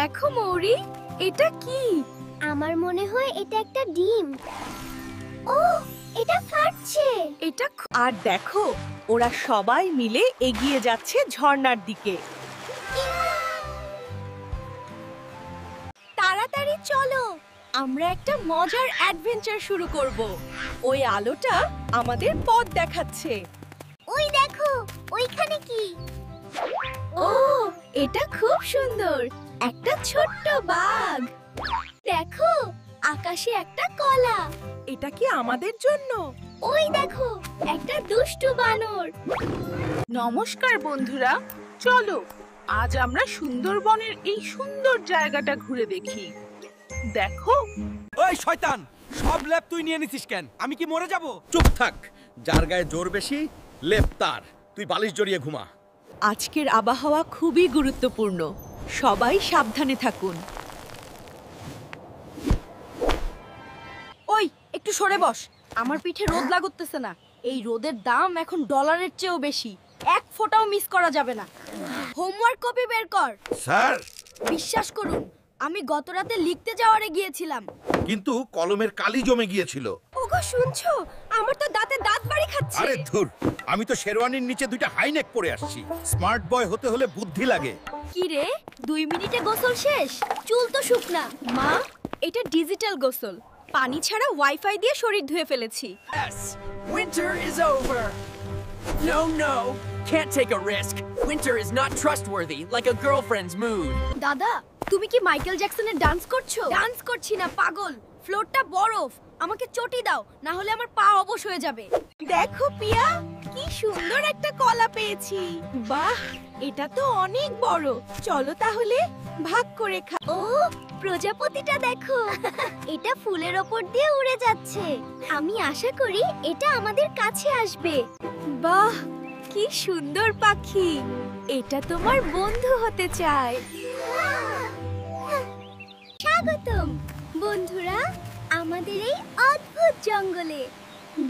দেখো মৌরি, এটা কি? আমার মনে হয় এটা একটা ডিম। ও, এটা ফাটছে। আর দেখো, ওরা সবাই মিলে এগিয়ে যাচ্ছে ঝর্ণার দিকে। তাড়াতাড়ি চলো, আমরা একটা মজার অ্যাডভেঞ্চার শুরু করব। ওই আলোটা আমাদের পথ দেখাচ্ছে। ওই দেখো, ওইখানে কি? ও, এটা খুব সুন্দর, একটা ছোট্ট বাঘ। দেখো, আকাশে একটা কলা। এটা কি আমাদের জন্য? ওই দেখো, একটা দুষ্টু বানর। নমস্কার বন্ধুরা, চলো আজ আমরা সুন্দরবনের এই সুন্দর জায়গাটা ঘুরে দেখি। দেখো, ওই শয়তান, সব লেপ তুই নিয়ে নিছিস কেন? আমি কি মরে যাব? চুপ থাক, যার গায়ে জোর বেশি লেপ তার। তুই বালিশ জড়িয়ে ঘুমা। আজকের আবহাওয়া খুবই গুরুত্বপূর্ণ, সবাই সাবধানে থাকুন। ওই একটু সরে বস, আমার পিঠে রোদ লাগতেছে না। এই রোদের দাম এখন ডলারের চেয়েও বেশি, এক ফোঁটাও মিস করা যাবে না। হোমওয়ার্ক কপি বের কর। স্যার, বিশ্বাস করুন, আমি গত রাতে লিখতে যাওয়ারে গিয়েছিলাম। কিন্তু কলমের কালি জমে গিয়েছিল। ওগো শুনছো, আমার তো দাঁতে দাঁত বাড়ি খাচ্ছে। আরে ধুর, আমি তো শেরওয়ানির নিচে দুইটা হাইনেক পরে আসছি। স্মার্ট বয় হতে হলে বুদ্ধি লাগে। কি রে, 2 মিনিটে গোসল শেষ? চুল তো শুকনা। মা, এটা ডিজিটাল গোসল, পানি ছাড়া ওয়াইফাই দিয়ে শরীর ধুয়ে ফেলেছি। Yes, winter is over. No, can't take a risk. Winter is not trustworthy like a girlfriend's mood. দাদা, তুমি কি মাইকেল জ্যাকসনের ডান্স করছো? ডান্স করছি না পাগল, ফ্লোরটা বরফ। আমাকে চটি দাও, না হলে আমার পা অবশ হয়ে যাবে। দেখো পিয়া, কি সুন্দর একটা কলা পেয়েছি। বাহ, এটা তো অনেক বড়। চলো তাহলে ভাগ করে খাও। ও, প্রজাপতিটা দেখো, এটা ফুলের ওপর দিয়ে উড়ে যাচ্ছে। আমি আশা করি এটা আমাদের কাছে আসবে। বাহ, কি সুন্দর পাখি, এটা তোমার বন্ধু হতে চায়। স্বাগতম বন্ধুরা আমাদের এই অদ্ভুত জঙ্গলে।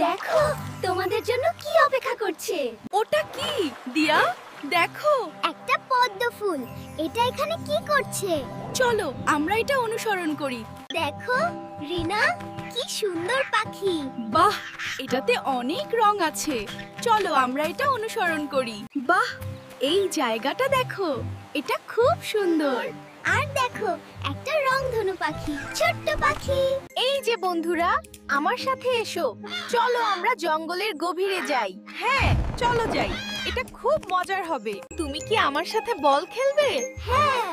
দেখো, তোমাদের জন্য কি অপেক্ষা করছে। ওটা কি দিয়া? দেখো, একটা পদ্ম ফুল। এটা এখানে কি করছে? চলো আমরা এটা অনুসরণ করি। দেখো রিনা, কি সুন্দর পাখি। বাহ, এটাতে অনেক রং আছে। চলো আমরা এটা অনুসরণ করি। বাহ, এই জায়গাটা দেখো, এটা খুব সুন্দর। আর দেখো, একটা রংধনু পাখি, ছোট্ট পাখি। এই যে বন্ধুরা, আমার সাথে এসো, চলো আমরা জঙ্গলের গভীরে যাই। হ্যাঁ, চলো যাই, এটা খুব মজার হবে। তুমি কি আমার সাথে বল খেলবে? হ্যাঁ,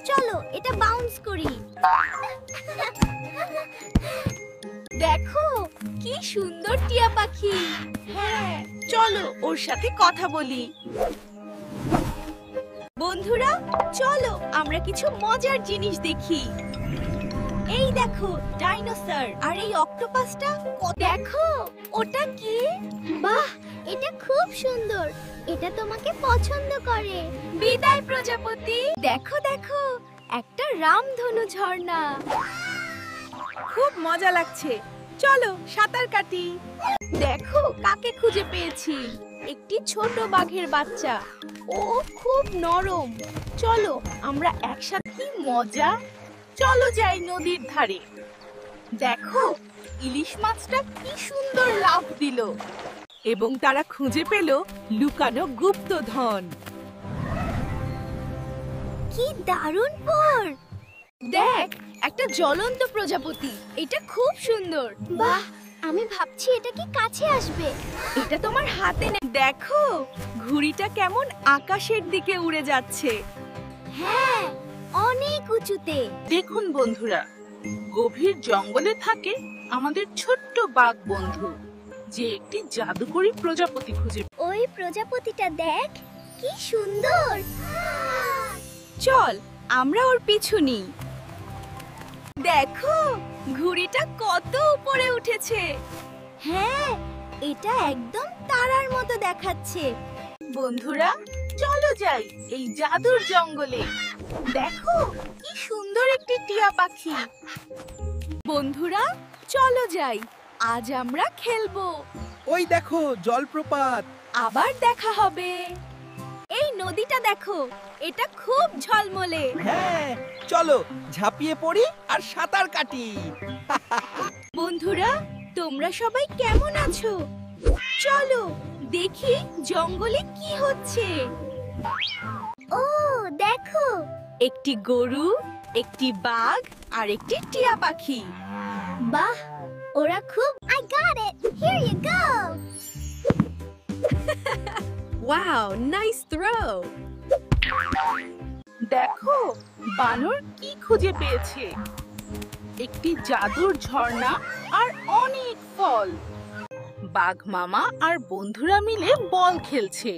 চলো এটা বাউন্স করি। দেখো, কি সুন্দর টিয়া পাখি। হ্যাঁ, চলো ওর সাথে কথা বলি। বন্ধুরা, চলো আমরা কিছু মজার জিনিস দেখি। এই দেখো, ডাইনোসর। আর এই অক্টোপাসটা, দেখো, ওটা কি? বাহ, এটা খুব সুন্দর। এটা তোমাকে পছন্দ করে। বিদায় প্রজাপতি। দেখো দেখো, একটা রামধনু ঝর্ণা। খুব মজা লাগছে, চলো সাঁতার কাটি। দেখো কাকে খুঁজে পেয়েছি, একটি ছোট বাঘের বাচ্চা। ও খুব নরম। চলো আমরা একসাথে, কি মজা। চলো যাই নদীর ধারে। দেখো, ইলিশ মাছটা কি সুন্দর লাফ দিল, এবং তারা খুঁজে পেল লুকানো গুপ্তধন। কি দারুণ পর। দেখ, একটা জ্বলন্ত প্রজাপতি, এটা খুব সুন্দর। বাহ, আমি ভাবছি এটা কি কাছে আসবে। এটা তোমার হাতে দেখো, ঘুড়িটা কেমন আকাশের দিকে উড়ে যাচ্ছে। হ্যাঁ, অনেক উঁচুতে। দেখুন বন্ধুরা, গভীর জঙ্গলে থাকে আমাদের ছোট্ট বাঘ বন্ধু, যে একটি জাদুকরী প্রজাপতি খুঁজে। ওই প্রজাপতিটা দেখ, কি সুন্দর। চল আমরা ওর পিছু নিই। দেখো, ঘুড়িটা কত উপরে উঠেছে। হ্যাঁ, এটা একদম তারার মতো দেখাচ্ছে। বন্ধুরা, চলো যাই এই জাদুর জঙ্গলে। দেখো, কি সুন্দর একটি টিয়া পাখি। বন্ধুরা, চলো যাই, আজ আমরা খেলবো। ওই দেখো, জলপ্রপাত। আবার দেখা হবে। এই নদীটা দেখো, এটা খুব ঝলমলে। হ্যাঁ, চলো ঝাঁপিয়ে পড়ি আর সাঁতার কাটি। বন্ধুরা, তোমরা সবাই কেমন আছো? চলো দেখি জঙ্গলে কি হচ্ছে। ও দেখো, একটি গরু, একটি বাঘ আর একটি টিয়া পাখি। বাহ, ওরা খুব I got it. Here you go. Wow, nice throw. দেখো বানর কি খুঁজে পেয়েছে। একটি জাদুর ঝর্ণা আর অনেক ফল। বাঘ মামা আর বন্ধুরা মিলে বল খেলছে।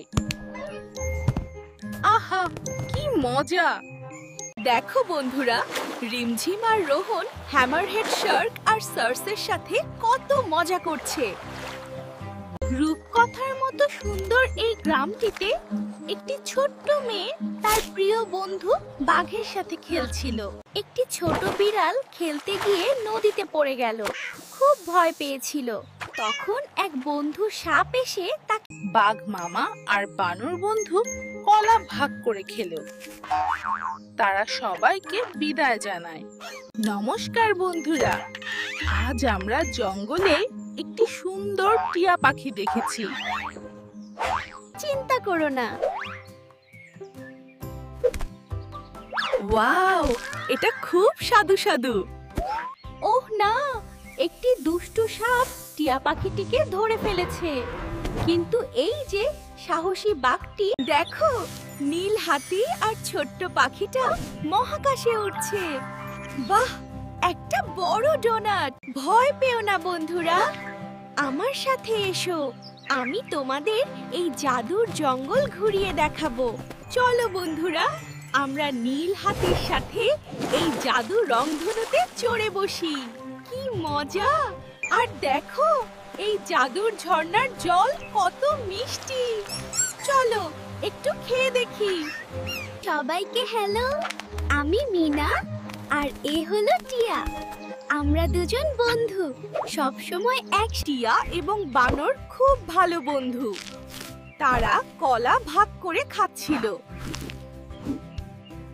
আহা, কি মজা! দেখো বন্ধুরা, রিমঝিম আর রোহন হ্যামারহেড শার্ক আর সার্সের সাথে কত মজা করছে। রূপকথার মতো সুন্দর এই গ্রামটিতে একটি ছোট্ট মেয়ে তার প্রিয় বন্ধু বাঘের সাথে খেলছিল। একটি ছোট বিড়াল খেলতে গিয়ে নদীতে পড়ে গেল, খুব ভয় পেয়েছিল। তখন এক বন্ধু সাপ এসে তাকে বাঘ মামা আর বানর বন্ধু কলা ভাগ করে খেলো। তারা সবাইকে বিদায় জানায়। নমস্কার বন্ধুরা, আজ আমরা জঙ্গলে একটি সুন্দর টিয়া পাখি দেখেছি। চিন্তা করো না। ওয়াও, এটা খুব সাধু সাধু। ওহ না, একটি দুষ্টু সাপ টিয়া পাখিটিকে ধরে ফেলেছে। কিন্তু এই যে সাহসী বাঘটি, দেখো নীল হাতি আর ছোট্ট পাখিটা মহাকাশে উড়ছে। বাহ, একটা বড় ডোনাট। ভয় পেও না বন্ধুরা, আমার সাথে এসো। আমি তোমাদের এই জাদুর জঙ্গল ঘুরিয়ে দেখাবো। চলো বন্ধুরা, আমরা নীল হাতির সাথে এই জাদু রংধনুতে চড়ে বসি। কি মজা! আর দেখো এই জাদুর ঝর্ণার জল কত মিষ্টি। চলো একটু খেয়ে দেখি। সবাইকে হ্যালো, আমি মিনা আর এ হলো টিয়া। আমরা দুজন বন্ধু, সব সময় এক। টিয়া এবং বানর খুব ভালো বন্ধু। তারা কলা ভাগ করে খাচ্ছিল।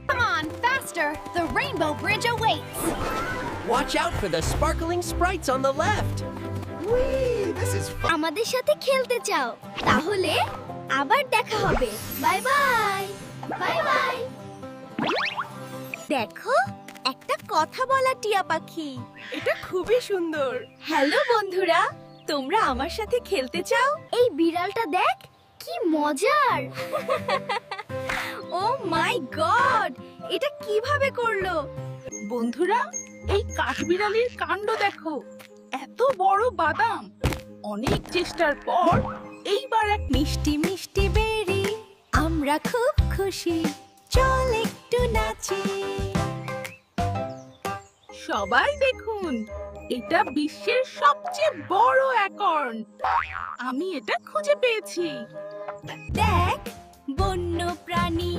Come on, faster. The rainbow bridge awaits. Watch out for the sparkling sprites on the left. আমাদের সাথে খেলতে চাও? তাহলে আবার দেখা হবে। Bye bye. Bye bye. দেখো, একটা কথা বলা টিয়া পাখি। এটা খুবই সুন্দর। হ্যালো বন্ধুরা, তোমরা আমার সাথে খেলতে চাও? এই বিড়ালটা দেখ, কি মজার। ও মাই গড, এটা কিভাবে করলো? বন্ধুরা, এই কাঠবিড়ালির কাণ্ড দেখো, এত বড় বাদাম। অনেক চেষ্টার পর এইবার এক মিষ্টি মিষ্টি বেরি, আমরা খুব খুশি। চল একটু নাচি। সবাই দেখুন, এটা বিশ্বের সবচেয়ে বড় অ্যাকর্ন। আমি এটা খুঁজে পেয়েছি। দেখ, বন্য প্রাণী,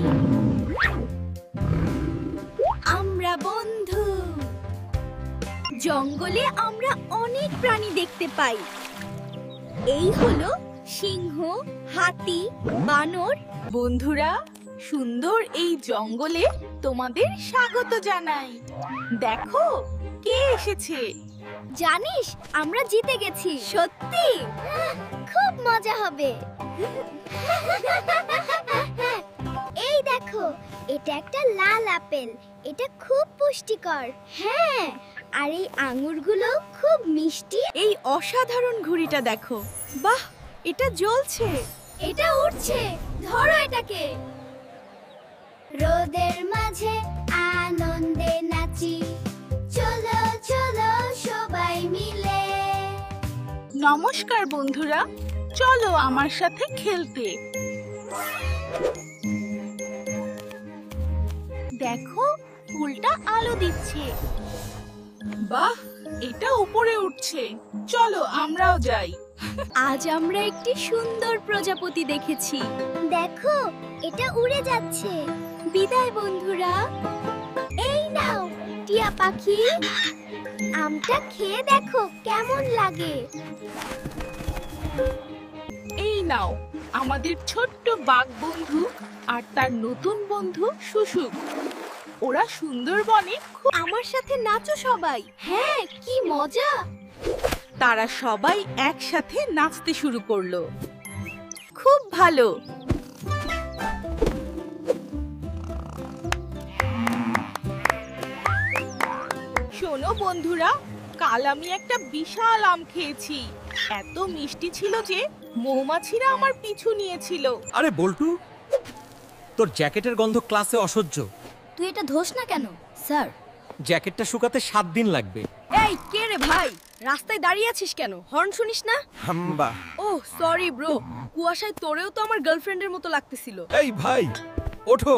আমরা বন্ধু। জঙ্গলে আমরা অনেক প্রাণী দেখতে পাই। এই হলো সিংহ, হাতি, বানর। বন্ধুরা, সুন্দর এই জঙ্গলে তোমাদের স্বাগত জানাই। দেখো কে এসেছে। জানিস, আমরা জিতে গেছি। সত্যি? খুব মজা হবে। এই দেখো, এটা একটা লাল আপেল। এটা খুব পুষ্টিকর। হ্যাঁ, আর এই আঙ্গুরগুলো খুব মিষ্টি। এই অসাধারণ ঘুড়িটা দেখো। বাহ, এটা জ্বলছে। এটা উঠছে, ধরো এটাকে। রোদের মাঝে আনন্দে নাচি, চলো চলো সবাই মিলে। নমস্কার বন্ধুরা, চলো আমার সাথে খেলতে। দেখো, ফুলটা আলো দিচ্ছে। বাহ, এটা উপরে উঠছে। চলো আমরাও যাই। আজ আমরা একটি সুন্দর প্রজাপতি দেখেছি। দেখো, এটা উড়ে যাচ্ছে। বিদায় বন্ধুরা। এই নাও টিয়া পাখি, আমটা খেয়ে দেখো কেমন লাগে। এই নাও আমাদের ছোট্ট বাঘ বন্ধু আর তার নতুন বন্ধু শুশুক। ওরা সুন্দরবনে আমার সাথে নাচো সবাই। হ্যাঁ, কি মজা! তারা সবাই একসাথে নাচতে শুরু করলো। খুব ভালো। শোনো বন্ধুরা, কাল আমি একটা বিশাল আম খেয়েছি। এত মিষ্টি ছিল যে মৌমাছিরা আমার পিছু নিয়েছিল। আরে বল্টু, তোর জ্যাকেটের গন্ধ ক্লাসে অসহ্য। তুই এটা ধোস না কেন স্যার? জ্যাকেটটা শুকাতে 7 দিন লাগবে। এই কে রে ভাই, রাস্তায় দাঁড়িয়ে আছিস কেন? হর্ন শুনিস না? হাম্বা। ওহ সরি ব্রো, কুয়াশায় তোরেও তো আমার গার্লফ্রেন্ডের মতো লাগতেছিল। এই ভাই ওঠো,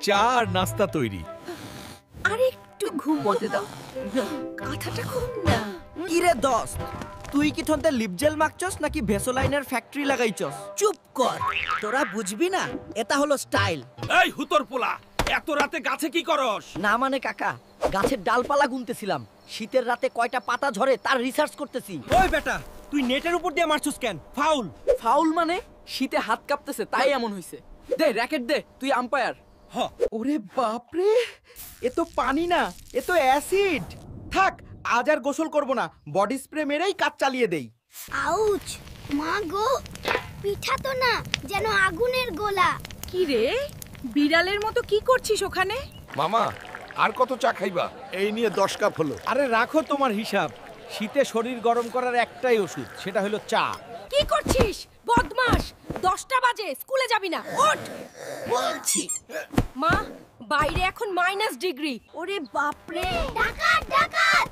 চা আর নাস্তা তৈরি। আরে একটু ঘুমোতে দাও, কাঁথাটা খুব না। কিরে দোস্ত, তুই কি থনতে লিপজেল মাখছস নাকি ভেসোলাইনের ফ্যাক্টরি লাগাইছস? চুপ কর, তোরা বুঝবি না, এটা হলো স্টাইল। এই হুতর পোলা, এত রাতে গাছে কি করস? না মানে কাকা, গাছের ডালপালা গুনতেছিলাম। শীতের রাতে কয়টা পাতা ঝরে তার রিসার্চ করতেছি। ওই বেটা, তুই নেটের উপর দিয়ে মারছস কেন? ফাউল। ফাউল মানে? শীতে হাত কাঁপতেছে তাই এমন হইছে। দে র‍্যাকেট দে, তুই আম্পায়ার। ওরে বাপরে, এ তো পানি না, এ তো অ্যাসিড। থাক, আজ আর গোসল করব না, বডি স্প্রে মেরেই কাজ চালিয়ে দেই। আউচ! মা গো, পিঠা তো না, যেন আগুনের গোলা। কি রে, বিড়ালের মতো কি করছিস ওখানে? মামা আর কত চা খাইবা? এই নিয়ে 10 কাপ হলো। আরে রাখো তোমার হিসাব। শীতে শরীর গরম করার একটাই ওষুধ, সেটা হলো চা। কি করছিস বদমাশ? 10টা বাজে, স্কুলে যাবি না? ওঠ বলছি। মা, বাইরে এখন -ডিগ্রি। ওরে বাপরে! ডাকাত ডাকাত!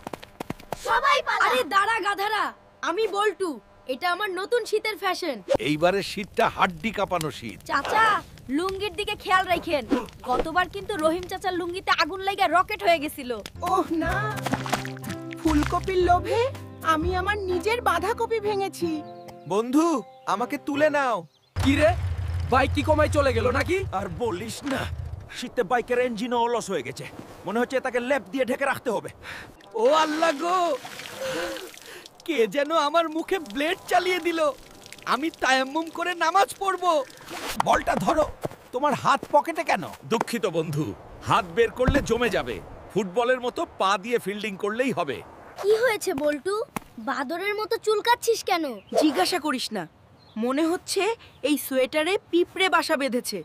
সবাই পালা! আরে দাঁড়া গাধারা, আমি বল্টু। এটা আমার নতুন শীতের ফ্যাশন। এইবারে শীতটা হাড্ডি কাঁপানো শীত। চাচা, লুঙ্গির দিকে খেয়াল রাখেন। গতবার কিন্তু রহিম চাচার লুঙ্গিতে আগুন লাগা রকেট হয়ে গেছিল। ওহ না, ফুলকপির লোভে আমি আমার নিজের বাঁধাকপি ভেঙেছি। বন্ধু, আমাকে তুলে নাও। কি রে, বাইক কি কমাই চলে গেল নাকি? আর বলিস না, শীতে বাইকের ইঞ্জিনও অলস হয়ে গেছে। মনে হচ্ছে তাকে লেপ দিয়ে ঢেকে রাখতে হবে। ও আল্লাহ গো, কে যেন আমার মুখে ব্লেড চালিয়ে দিল। আমি তায়াম্মুম করে নামাজ পড়বো। বলটা ধরো। তোমার হাত পকেটে কেন? দুঃখিত বন্ধু, হাত বের করলে জমে যাবে। ফুটবলের মতো পা দিয়ে ফিল্ডিং করলেই হবে। কি হয়েছে বল্টু? বাদরের মতো চুলকাচ্ছিস কেন? জিজ্ঞাসা করিস না, মনে হচ্ছে এই সোয়েটারে পিঁপড়ে বাসা বেঁধেছে।